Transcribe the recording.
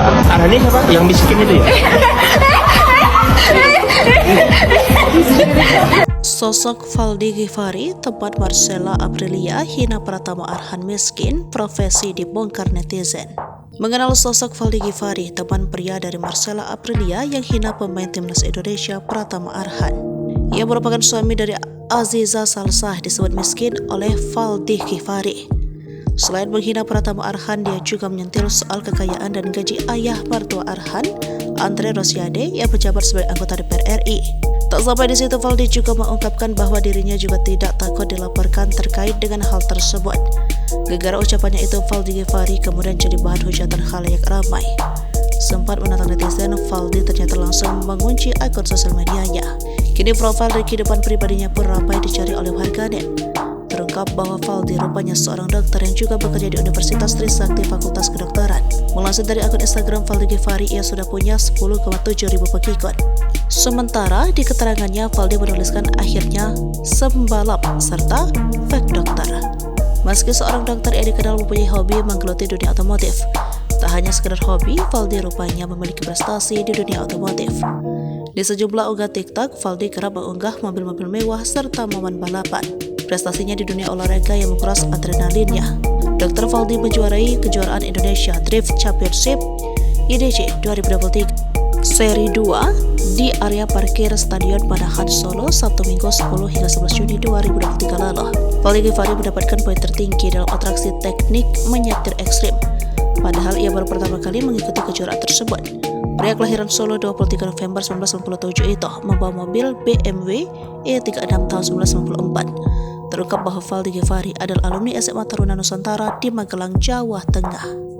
Arhani siapa? Yang miskin itu ya? Sosok Valdi Ghifari, tempat Marcella Aprilia hina Pratama Arhan miskin, profesi dibongkar netizen. Mengenal sosok Valdi Ghifari, teman pria dari Marcella Aprilia yang hina pemain timnas Indonesia Pratama Arhan. Ia merupakan suami dari Aziza Salsah, disebut miskin oleh Valdi Ghifari. Selain menghina Pratama Arhan, dia juga menyentil soal kekayaan dan gaji ayah mertua Arhan, Andre Rosiade, yang menjabat sebagai anggota DPR RI. Tak sampai di situ, Valdi juga mengungkapkan bahwa dirinya juga tidak takut dilaporkan terkait dengan hal tersebut. Gegara ucapannya itu, Valdi Ghifari kemudian jadi bahan hujatan khalayak ramai. Sempat menantang netizen, Valdi ternyata langsung mengunci akun sosial medianya. Kini profil dan kehidupan pribadinya pun ramai dicari oleh warganet. Terungkap bahwa Valdi rupanya seorang dokter yang juga bekerja di Universitas Trisakti Fakultas Kedokteran. Melansir dari akun Instagram Valdi Ghifari, ia sudah punya 10,7 ribu pengikut. Sementara di keterangannya, Valdi menuliskan akhirnya sembalap serta fake dokter. Meski seorang dokter, ia dikenal mempunyai hobi menggeluti dunia otomotif. Tak hanya sekedar hobi, Valdi rupanya memiliki prestasi di dunia otomotif. Di sejumlah unggah TikTok, Valdi kerap mengunggah mobil-mobil mewah serta momen balapan. Prestasinya di dunia olahraga yang menguras adrenalinnya. Dr. Valdi menjuarai kejuaraan Indonesia Drift Championship IDC 2023 Seri 2 di area parkir Stadion Manahan Solo Sabtu Minggu 10 hingga 11 Juni 2023 lalu. Valdi Ghifari mendapatkan poin tertinggi dalam atraksi teknik menyetir ekstrim. Padahal ia baru pertama kali mengikuti kejuaraan tersebut. Pria kelahiran Solo 23 November 1997 itu membawa mobil BMW E36 tahun 1994. Terungkap bahwa Valdi Ghifari adalah alumni SMA Taruna Nusantara di Magelang, Jawa Tengah.